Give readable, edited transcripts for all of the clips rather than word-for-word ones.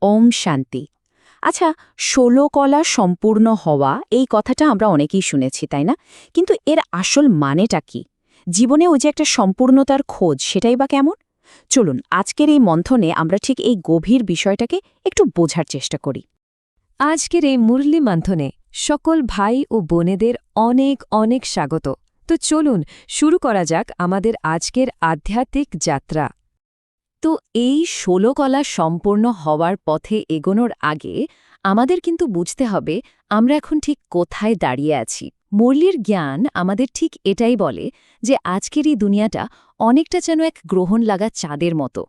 ওম শান্তি। আচ্ছা, ১৬ কলা সম্পূর্ণ হওয়া এই কথাটা আমরা অনেকেই শুনেছি, তাই না? কিন্তু এর আসল মানেটা কি? জীবনে ওই যে একটা সম্পূর্ণতার খোঁজ, সেটাই বা কেমন? চলুন আজকের এই মন্থনে আমরা ঠিক এই গভীর বিষয়টাকে একটু বোঝার চেষ্টা করি। আজকের এই মুরলি মন্থনে সকল ভাই ও বোনেদের অনেক অনেক স্বাগত। তো চলুন শুরু করা যাক আমাদের আজকের আধ্যাত্মিক যাত্রা। তো এই ১৬ কলা সম্পূর্ণ হওয়ার পথে এগোনোর আগে আমাদের কিন্তু বুঝতে হবে আমরা এখন ঠিক কোথায় দাঁড়িয়ে আছি। মুরলির জ্ঞান আমাদের ঠিক এটাই বলে যে আজকের এই দুনিয়াটা অনেকটা যেন এক গ্রহণ লাগা চাঁদের মতো।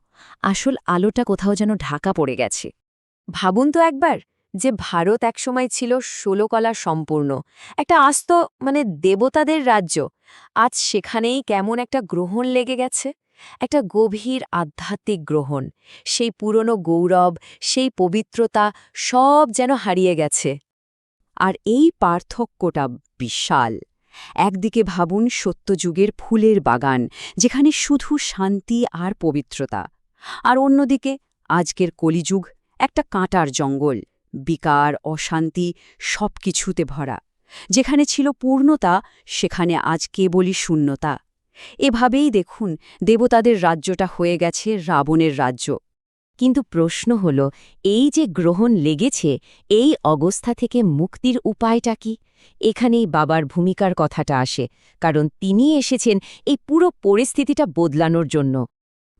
আসল আলোটা কোথাও যেন ঢাকা পড়ে গেছে। ভাবুন তো একবার যে ভারত একসময় ছিল ১৬ কলা সম্পূর্ণ, একটা আস্ত দেবতাদের রাজ্য। আজ সেখানেই কেমন একটা গ্রহণ লেগে গেছে, একটা গভীর আধ্যাত্মিক গ্রহণ। সেই পুরনো গৌরব, সেই পবিত্রতা সব যেন হারিয়ে গেছে। আর এই পার্থক্যটা বিশাল। একদিকে ভাবুন সত্যযুগের ফুলের বাগান, যেখানে শুধু শান্তি আর পবিত্রতা। আর অন্যদিকে আজকের কলিযুগ, একটা কাঁটার জঙ্গল, বিকার, অশান্তি সবকিছুতে ভরা। যেখানে ছিল পূর্ণতা, সেখানে আজ কেবলই শূন্যতা। এভাবেই দেখুন দেবতাদের রাজ্যটা হয়ে গেছে রাবণের রাজ্য। কিন্তু প্রশ্ন হল, এই যে গ্রহণ লেগেছে, এই অবস্থা থেকে মুক্তির উপায়টা কি? এখানেই বাবার ভূমিকার কথাটা আসে, কারণ তিনি এসেছেন এই পুরো পরিস্থিতিটা বদলানোর জন্য।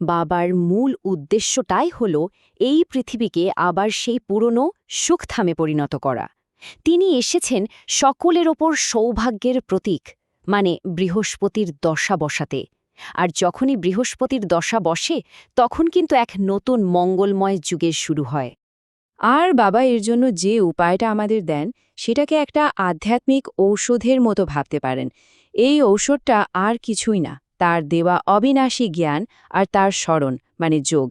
বাবার মূল উদ্দেশ্যটাই হল এই পৃথিবীকে আবার সেই পুরনো সুখধামে পরিণত করা। তিনি এসেছেন সকলের ওপর সৌভাগ্যের প্রতীক, বৃহস্পতির দশা বসাতে। আর যখনই বৃহস্পতির দশা বসে, তখন কিন্তু এক নতুন মঙ্গলময় যুগের শুরু হয়। আর বাবা এর জন্য যে উপায়টা আমাদের দেন, সেটাকে একটা আধ্যাত্মিক ঔষধের মতো ভাবতে পারেন। এই ঔষধটা আর কিছুই না, তার দেওয়া অবিনাশী জ্ঞান আর তার স্মরণ, যোগ।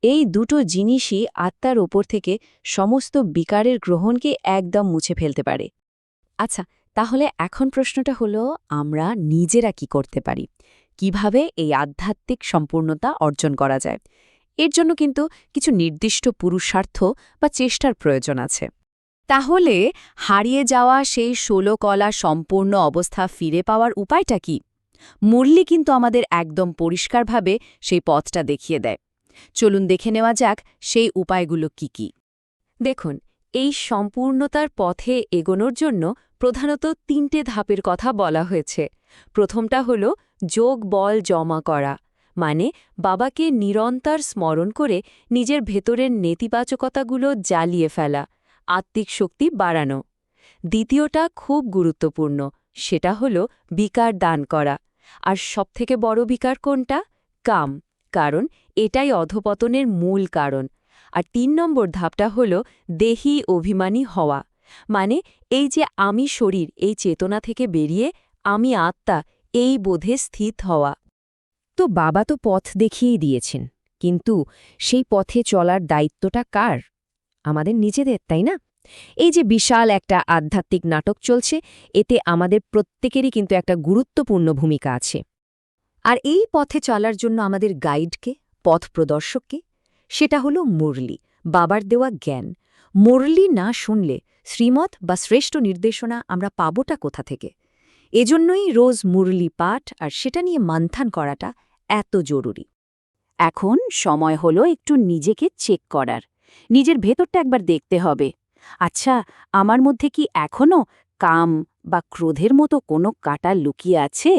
এই দুটো জিনিসই আত্মার ওপর থেকে সমস্ত বিকারের গ্রহণকে একদম মুছে ফেলতে পারে। আচ্ছা, তাহলে এখন প্রশ্নটা হলো, আমরা নিজেরা কি করতে পারি? কিভাবে এই আধ্যাত্মিক সম্পূর্ণতা অর্জন করা যায়? এর জন্য কিন্তু কিছু নির্দিষ্ট পুরুষার্থ বা চেষ্টার প্রয়োজন আছে। তাহলে হারিয়ে যাওয়া সেই ১৬ কলা সম্পূর্ণ অবস্থা ফিরে পাওয়ার উপায়টা কি? মুরলি কিন্তু আমাদের একদম পরিষ্কারভাবে সেই পথটা দেখিয়ে দেয়। চলুন দেখে নেওয়া যাক সেই উপায়গুলো কি কি। দেখুন, এই সম্পূর্ণতার পথে এগোনোর জন্য প্রধানত ৩টে ধাপের কথা বলা হয়েছে। প্রথমটা হল যোগ বল জমা করা, বাবাকে নিরন্তর স্মরণ করে নিজের ভেতরের নেতিবাচকতাগুলো জ্বালিয়ে ফেলা, আত্মিক শক্তি বাড়ানো। দ্বিতীয়টা খুব গুরুত্বপূর্ণ, সেটা হল বিকার দান করা। আর সবথেকে বড় বিকার কোনটা? কাম, কারণ এটাই অধপতনের মূল কারণ। আর ৩ নম্বর ধাপটা হল দেহি অভিমানী হওয়া, এই যে আমি শরীর, এই চেতনা থেকে বেরিয়ে আমি আত্মা, এই বোধে স্থিত হওয়া। তো বাবা তো পথ দেখিয়েই দিয়েছেন, কিন্তু সেই পথে চলার দায়িত্বটা কার? আমাদের নিজেদের, তাই না? এই যে বিশাল একটা আধ্যাত্মিক নাটক চলছে, এতে আমাদের প্রত্যেকেরই কিন্তু একটা গুরুত্বপূর্ণ ভূমিকা আছে। আর এই পথে চলার জন্য আমাদের গাইডকে, পথ প্রদর্শককে, সেটা হলো মুরলি, বাবার দেওয়া জ্ঞান। মুরলি না শুনলে শ্রীমত বা শ্রেষ্ঠ নির্দেশনা আমরা পাবোটা কোথা থেকে? এজন্যই রোজ মুরলি পাঠ আর সেটা নিয়ে মন্থন করাটা এত জরুরি। এখন সময় হলো একটু নিজেকে চেক করার, নিজের ভেতরটা একবার দেখতে হবে। আচ্ছা, আমার মধ্যে কি এখনও কাম বা ক্রোধের মতো কোনো কাঁটা লুকিয়ে আছে?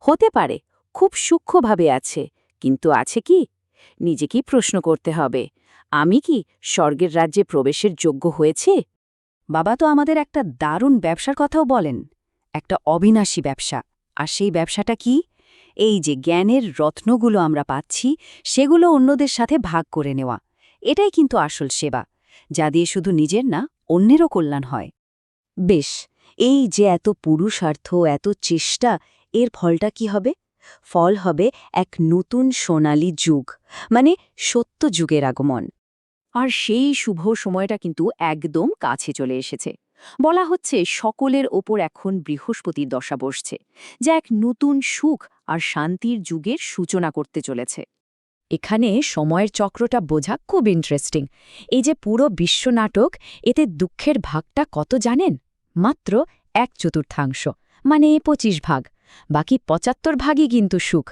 হতে পারে খুব সূক্ষ্মভাবে আছে, কিন্তু আছে কি? নিজেকেই প্রশ্ন করতে হবে, আমি কি স্বর্গের রাজ্যে প্রবেশের যোগ্য হয়েছে? বাবা তো আমাদের একটা দারুণ ব্যবসার কথাও বলেন, একটা অবিনাশী ব্যবসা। আর সেই ব্যবসাটা কি? এই যে জ্ঞানের রত্নগুলো আমরা পাচ্ছি, সেগুলো অন্যদের সাথে ভাগ করে নেওয়া। এটাই কিন্তু আসল সেবা, যা দিয়ে শুধু নিজের না, অন্যেরও কল্যাণ হয়। বেশ, এই যে এত পুরুষার্থ, এত চেষ্টা, এর ফলটা কি হবে? ফল হবে এক নতুন সোনালী যুগ, সত্য যুগের আগমন। আর সেই শুভ সময়টা কিন্তু একদম কাছে চলে এসেছে। বলা হচ্ছে সকলের ওপর এখন বৃহস্পতির দশা বসছে, যা এক নতুন সুখ আর শান্তির যুগের সূচনা করতে চলেছে। এখানে সময়ের চক্রটা বোঝা খুব ইন্টারেস্টিং। এই যে পুরো বিশ্বনাটক, এতে দুঃখের ভাগটা কত জানেন? মাত্র 1/4, মানে 25 ভাগ। বাকি 75 ভাগই কিন্তু সুখ।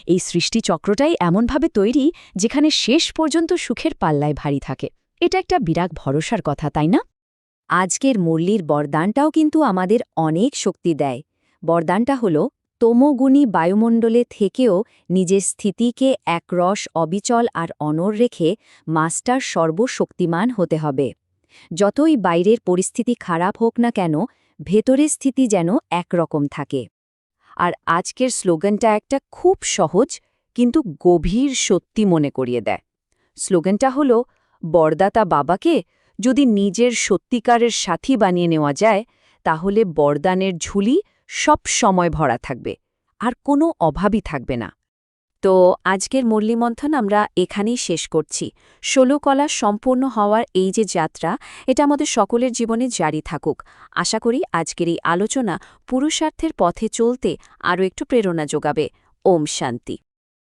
এই সৃষ্টিচক্রটাই এমনভাবে তৈরি যেখানে শেষ পর্যন্ত সুখের পাল্লায় ভারী থাকে। এটা একটা বিরাট ভরসার কথা, তাই না? আজকের মুরলির বরদানটাও কিন্তু আমাদের অনেক শক্তি দেয়। বরদানটা হল তমোগুণী বায়ুমণ্ডলে থেকেও নিজের স্থিতিকে একরস অবিচল আর অনড় রেখে মাস্টার সর্বশক্তিমান হতে হবে। যতই বাইরের পরিস্থিতি খারাপ হোক না কেন, ভেতরের স্থিতি যেন একরকম থাকে। আর আজকের স্লোগানটা একটা খুব সহজ কিন্তু গভীর সত্যি মনে করিয়ে দেয়। স্লোগানটা হল, বরদাতা বাবাকে যদি নিজের সত্যিকারের সাথী বানিয়ে নেওয়া যায়, তাহলে বরদানের ঝুলি সব সময় ভরা থাকবে, আর কোনো অভাবই থাকবে না। তো আজকের মুরলীমন্থন আমরা এখানেই শেষ করছি। 16 কলা সম্পূর্ণ হওয়ার এই যে যাত্রা, এটা আমাদের সকলের জীবনে জারি থাকুক। আশা করি আজকের এই আলোচনা পুরুষার্থের পথে চলতে আরও একটু প্রেরণা যোগাবে। ওম শান্তি।